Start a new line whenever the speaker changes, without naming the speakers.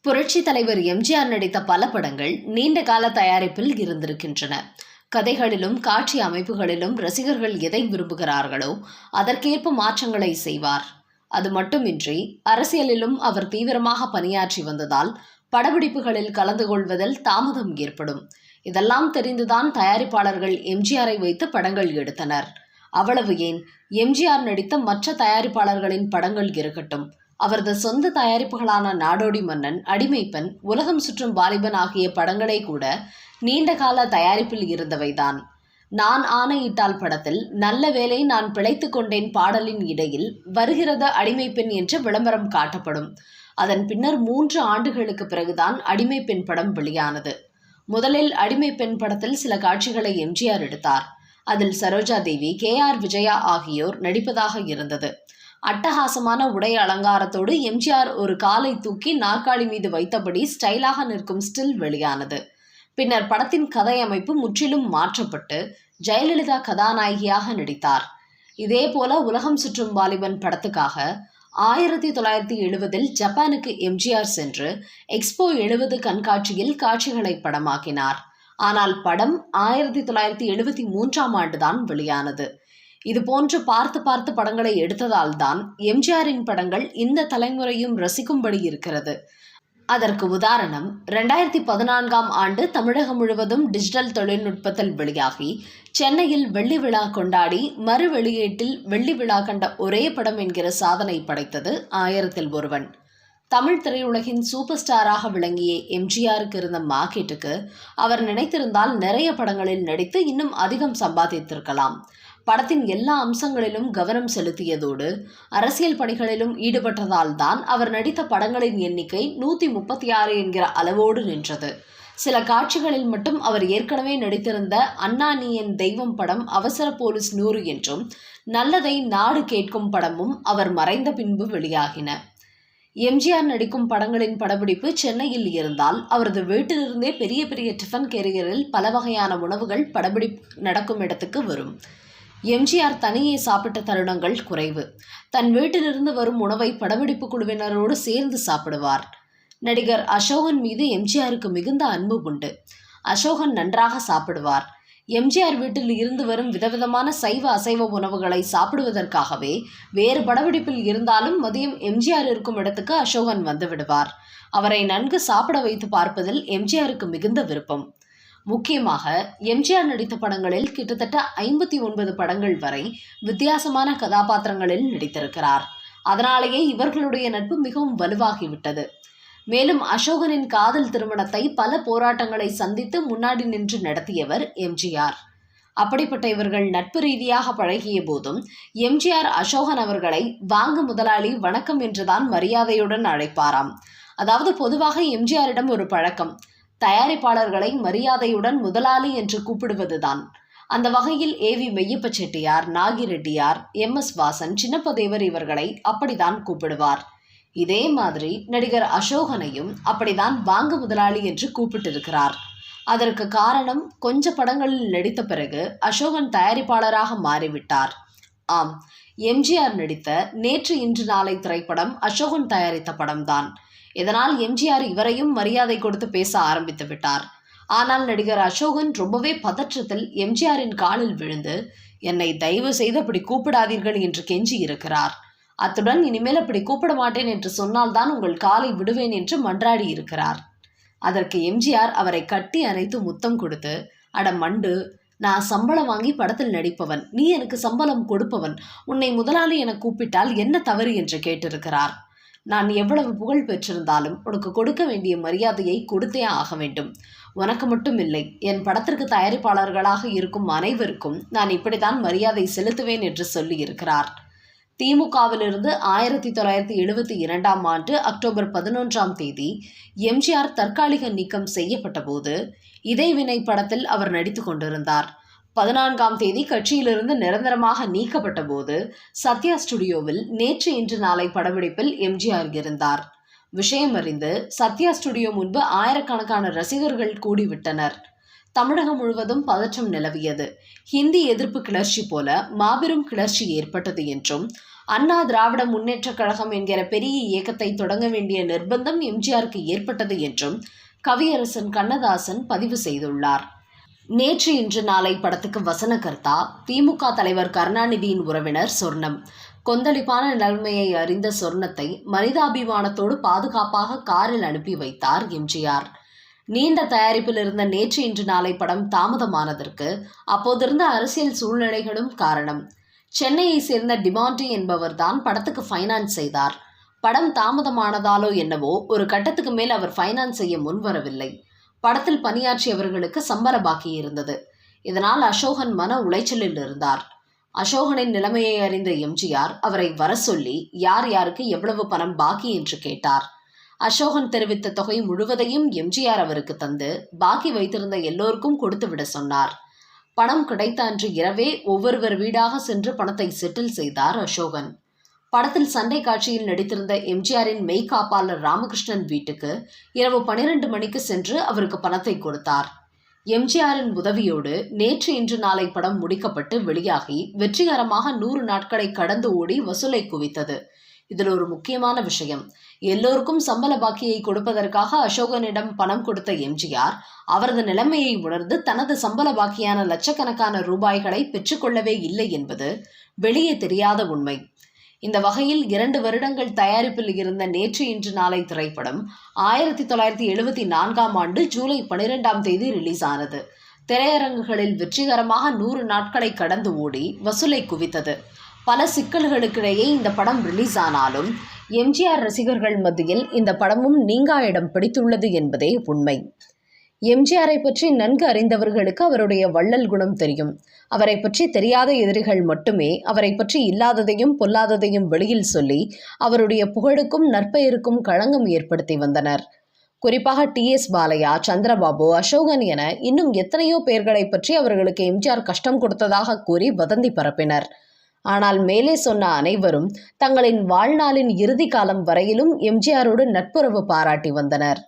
புரட்சி தலைவர் எம்ஜிஆர் நடித்த பல படங்கள் நீண்ட கால தயாரிப்பில் இருந்திருக்கின்றன. கதைகளிலும் காட்சி அமைப்புகளிலும் ரசிகர்கள் எதை விரும்புகிறார்களோ அதற்கேற்ப மாற்றங்களை செய்வார். அது மட்டுமின்றி அரசியலிலும் அவர் தீவிரமாக பணியாற்றி வந்ததால் படப்பிடிப்புகளில் கலந்து கொள்வதில் தாமதம் ஏற்படும். இதெல்லாம் தெரிந்துதான் தயாரிப்பாளர்கள் எம்ஜிஆரை வைத்து படங்கள் எடுத்தனர். அவ்வளவு ஏன், எம்ஜிஆர் நடித்த மற்ற தயாரிப்பாளர்களின் படங்கள் இருக்கட்டும், அவரது சொந்த தயாரிப்புகளான நாடோடி மன்னன், அடிமைப்பெண், உலகம் சுற்றும் வாலிபன் ஆகிய படங்களே கூட நீண்ட கால தயாரிப்பில் இருந்தவைதான். நான் ஆணையிட்டால் படத்தில் நல்ல வேளை நான் பிழைத்துக் கொண்டேன் பாடலின் இடையில் வருகிறது அடிமைப்பெண் என்ற விளம்பரம் காட்டப்படும். அதன் பின்னர் 3 ஆண்டுகளுக்கு பிறகுதான் அடிமைப்பெண் படம் வெளியானது. முதலில் அடிமைப்பெண் படத்தில் சில காட்சிகளை எம்ஜிஆர் எடுத்தார். அதில் சரோஜா தேவி, KR விஜயா ஆகியோர் நடிப்பதாக இருந்தது. அட்டகாசமான உடை அலங்காரத்தோடு எம்ஜிஆர் ஒரு காலை தூக்கி நாற்காலி மீது வைத்தபடி ஸ்டைலாக நிற்கும் ஸ்டில் வெளியானது. பின்னர் படத்தின் கதை அமைப்பு முற்றிலும் மாற்றப்பட்டு ஜெயலலிதா கதாநாயகியாக நடித்தார். இதேபோல உலகம் சுற்றும் வாலிபன் படத்துக்காக 1970 ஜப்பானுக்கு எம்ஜிஆர் சென்று எக்ஸ்போ 70 கண்காட்சியில் காட்சிகளை படமாக்கினார். ஆனால் படம் 1973ஆம் ஆண்டுதான் வெளியானது. இது போன்று பார்த்து படங்களை எடுத்ததால் தான் எம்ஜிஆரின் படங்கள் இந்த தலைமுறையும் ரசிக்கும்படி இருக்கிறது. அதற்கு உதாரணம் 2014ஆம் ஆண்டு தமிழகம் முழுவதும் டிஜிட்டல் தொழில்நுட்பத்தில் வெளியாகி சென்னையில் வெள்ளி விழா கொண்டாடி மறு வெளியீட்டில் வெள்ளி விழா கண்ட ஒரே படம் என்கிற சாதனை படைத்தது 1000ல் ஒருவன். தமிழ் திரையுலகின் சூப்பர் ஸ்டாராக விளங்கிய எம்ஜிஆருக்கு இருந்த மார்க்கெட்டுக்கு அவர் நினைத்திருந்தால் நிறைய படங்களில் நடித்து இன்னும் அதிகம் சம்பாதித்திருக்கலாம். படத்தின் எல்லா அம்சங்களிலும் கவனம் செலுத்தியதோடு அரசியல் பணிகளிலும் ஈடுபட்டதால் தான் அவர் நடித்த படங்களின் எண்ணிக்கை 136 என்கிற அளவோடு நின்றது. சில காட்சிகளில் மட்டும் அவர் ஏற்கனவே நடித்திருந்த அண்ணா நீ என் தெய்வம் படம், அவசர போலீஸ் 100 என்றும் நல்லதை நாடு கேட்கும் படமும் அவர் மறைந்த பின்பு வெளியாகின. எம்ஜிஆர் நடிக்கும் படங்களின் படப்பிடிப்பு சென்னையில் இருந்தால் அவரது வீட்டிலிருந்தே பெரிய பெரிய டிஃபன் கேரியரில் பல வகையான உணவுகள் படப்பிடிப்பு நடக்கும் இடத்துக்கு வரும். எம்ஜிஆர் தனியே சாப்பிட்ட தருணங்கள் குறைவு. தன் வீட்டிலிருந்து வரும் உணவை படப்பிடிப்பு குழுவினரோடு சேர்ந்து சாப்பிடுவார். நடிகர் அசோகன் மீது எம்ஜிஆருக்கு மிகுந்த அன்பு உண்டு. அசோகன் நன்றாக சாப்பிடுவார். எம்ஜிஆர் வீட்டில் இருந்து வரும் விதவிதமான சைவ அசைவ உணவுகளை சாப்பிடுவதற்காகவே வேறு படப்பிடிப்பில் இருந்தாலும் மதியம் எம்ஜிஆர் இருக்கும் இடத்துக்கு அசோகன் வந்து விடுவார். அவரை நன்கு சாப்பிட வைத்து பார்ப்பதில் எம்ஜிஆருக்கு மிகுந்த விருப்பம். முக்கியமாக எம்ஜிஆர் நடித்த படங்களில் கிட்டத்தட்ட 59 படங்கள் வரை வித்தியாசமான கதாபாத்திரங்களில் நடித்திருக்கிறார். அதனாலேயே இவர்களுடைய நட்பு மிகவும் வலுவாகிவிட்டது. மேலும் அசோகனின் காதல் திருமணத்தை பல போராட்டங்களை சந்தித்து முன்னாடி நின்று நடத்தியவர் எம்ஜிஆர். அப்படிப்பட்ட இவர்கள் நட்பு ரீதியாக பழகிய போதும் எம்ஜிஆர் அசோகன் அவர்களை வாங்க முதலாளி, வணக்கம் என்றுதான் மரியாதையுடன் அழைப்பாராம். அதாவது பொதுவாக எம்ஜிஆரிடம் ஒரு பழக்கம், தயாரிப்பாளர்களை மரியாதையுடன் முதலாளி என்று கூப்பிடுவதுதான். அந்த வகையில் AV மெய்யப்ப செட்டியார், நாகிரெட்டியார், MS வாசன், சின்னப்பதேவர் இவர்களை அப்படித்தான் கூப்பிடுவார். இதே மாதிரி நடிகர் அசோகனையும் அப்படித்தான் வாங்க முதலாளி என்று கூப்பிட்டிருக்கிறார். அதற்கு காரணம், கொஞ்ச படங்களில் நடித்த பிறகு அசோகன் தயாரிப்பாளராக மாறிவிட்டார். ஆம், எம்ஜிஆர் நடித்த நேற்று இன்று நாளை திரைப்படம் அசோகன் தயாரித்த படம்தான். இதனால் எம்ஜிஆர் இவரையும் மரியாதை கொடுத்து பேச ஆரம்பித்து விட்டார். ஆனால் நடிகர் அசோகன் ரொம்பவே பதற்றத்தில் எம்ஜிஆரின் காலில் விழுந்து, என்னை தயவு செய்து அப்படி கூப்பிடாதீர்கள் என்று கெஞ்சி இருக்கிறார். அத்துடன் இனிமேல் அப்படி கூப்பிட மாட்டேன் என்று சொன்னால்தான் உங்கள் காலை விடுவேன் என்று மன்றாடி இருக்கிறார். அதற்கு எம்ஜிஆர் அவரை கட்டி அணைத்து முத்தம் கொடுத்து, அட மண்டு, நான் சம்பளம் வாங்கி படத்தில் நடிப்பவன், நீ எனக்கு சம்பளம் கொடுப்பவன், உன்னை முதலாளி என கூப்பிட்டால் என்ன தவறு என்று கேட்டிருக்கிறார். நான் எவ்வளவு புகழ் பெற்றிருந்தாலும் உனக்கு கொடுக்க வேண்டிய மரியாதையை கொடுத்தே ஆக வேண்டும். உனக்கு மட்டும் இல்லை, என் படத்திற்கு தயாரிப்பாளர்களாக இருக்கும் அனைவருக்கும் நான் இப்படித்தான் மரியாதை செலுத்துவேன் என்று சொல்லி இருக்கிறார். திமுகவிலிருந்து 1972ஆம் ஆண்டு அக்டோபர் 11ஆம் தேதி எம்ஜிஆர் தற்காலிக நீக்கம் செய்யப்பட்ட போது இதே வினை படத்தில் அவர் நடித்து கொண்டிருந்தார். 14ஆம் தேதி கட்சியிலிருந்து நிரந்தரமாக நீக்கப்பட்ட போது சத்யா ஸ்டுடியோவில் நேற்று இன்று நாளை படப்பிடிப்பில் எம்ஜிஆர் இருந்தார். விஷயம் அறிந்து சத்யா ஸ்டுடியோ முன்பு ஆயிரக்கணக்கான ரசிகர்கள் கூடிவிட்டனர். தமிழகம் முழுவதும் பதற்றம் நிலவியது. ஹிந்தி எதிர்ப்பு கிளர்ச்சி போல மாபெரும் கிளர்ச்சி ஏற்பட்டது என்றும் அண்ணா திராவிட முன்னேற்றக் கழகம் என்கிற பெரிய இயக்கத்தை தொடங்க வேண்டிய நிர்பந்தம் எம்ஜிஆருக்கு ஏற்பட்டது என்றும் கவியரசன் கண்ணதாசன் பதிவு செய்துள்ளார். நேற்று இன்று நாளை படத்துக்கு வசனகர்த்தா திமுக தலைவர் கருணாநிதியின் உறவினர் சொர்ணம். கொந்தளிப்பான நிலைமையை அறிந்த சொர்ணத்தை மனிதாபிமானத்தோடு பாதுகாப்பாக காரில் அனுப்பி வைத்தார் எம்ஜிஆர். நீண்ட தயாரிப்பில் இருந்த நேற்று இன்று நாளை படம் தாமதமானதற்கு அப்போதிருந்த அரசியல் சூழ்நிலைகளும் காரணம். சென்னையை சேர்ந்த டிமாண்டி என்பவர்தான் படத்துக்கு ஃபைனான்ஸ் செய்தார். படம் தாமதமானதாலோ என்னவோ ஒரு கட்டத்துக்கு மேல் அவர் ஃபைனான்ஸ் செய்ய முன்வரவில்லை. படத்தில் பணியாற்றியவர்களுக்கு சம்பள பாக்கி இருந்தது. இதனால் அசோகன் மன உளைச்சலில் இருந்தார். அசோகனின் நிலைமையை அறிந்த எம்ஜிஆர் அவரை வர சொல்லி யார் யாருக்கு எவ்வளவு பணம் பாக்கி என்று கேட்டார். அசோகன் தெரிவித்த தொகை முழுவதையும் எம்ஜிஆர் அவருக்கு தந்து பாக்கி வைத்திருந்த எல்லோருக்கும் கொடுத்துவிட சொன்னார். பணம் கிடைத்த அன்று இரவே ஒவ்வொருவர் வீடாக சென்று பணத்தை செட்டில் செய்தார் அசோகன். படத்தில் சண்டை காட்சியில் நடித்திருந்த எம்ஜிஆரின் மெய்காப்பாளர் ராமகிருஷ்ணன் வீட்டுக்கு இரவு 12 மணிக்கு சென்று அவருக்கு பணத்தை கொடுத்தார். எம்ஜிஆரின் உதவியோடு நேற்று இன்று நாளை படம் முடிக்கப்பட்டு வெளியாகி வெற்றிகரமாக 100 நாட்களை கடந்து ஓடி வசூலை குவித்தது. இதில் ஒரு முக்கியமான விஷயம், எல்லோருக்கும் சம்பள பாக்கியை கொடுப்பதற்காக அசோகனிடம் பணம் கொடுத்த எம்ஜிஆர் அவரது நிலைமையை உணர்ந்து தனது சம்பள பாக்கியான லட்சக்கணக்கான ரூபாய்களை பெற்றுக்கொள்ளவே இல்லை என்பது வெளியே தெரியாத உண்மை. இந்த வகையில் 2 வருடங்கள் தயாரிப்பில் இருந்த நேற்று இன்று நாளை திரைப்படம் 1974ஆம் ஆண்டு ஜூலை 12ஆம் தேதி ரிலீஸ் ஆனது. திரையரங்குகளில் வெற்றிகரமாக 100 நாட்களை கடந்து ஓடி வசூலை குவித்தது. பல சிக்கல்களுக்கிடையே இந்த படம் ரிலீஸ் ஆனாலும் எம்ஜிஆர் ரசிகர்கள் மத்தியில் இந்த படமும் நீங்கா இடம் பிடித்துள்ளது என்பதே உண்மை. எம்ஜிஆரை பற்றி நன்கு அறிந்தவர்களுக்கு அவருடைய வள்ளல் குணம் தெரியும். அவரை பற்றி தெரியாத எதிரிகள் மட்டுமே அவரை பற்றி இல்லாததையும் பொல்லாததையும் வெளியில் சொல்லி அவருடைய புகழுக்கும் நற்பெயருக்கும் களங்கம் ஏற்படுத்தி வந்தனர். குறிப்பாக TS பாலையா, சந்திரபாபு, அசோகன் என இன்னும் எத்தனையோ பெயர்களை பற்றி அவர்களுக்கு எம்ஜிஆர் கஷ்டம் கொடுத்ததாக கூறி வதந்தி பரப்பினர். ஆனால் மேலே சொன்ன அனைவரும் தங்களின் வாழ்நாளின் இறுதி காலம் வரையிலும் எம்ஜிஆரோடு நட்புறவு பாராட்டி வந்தனர்.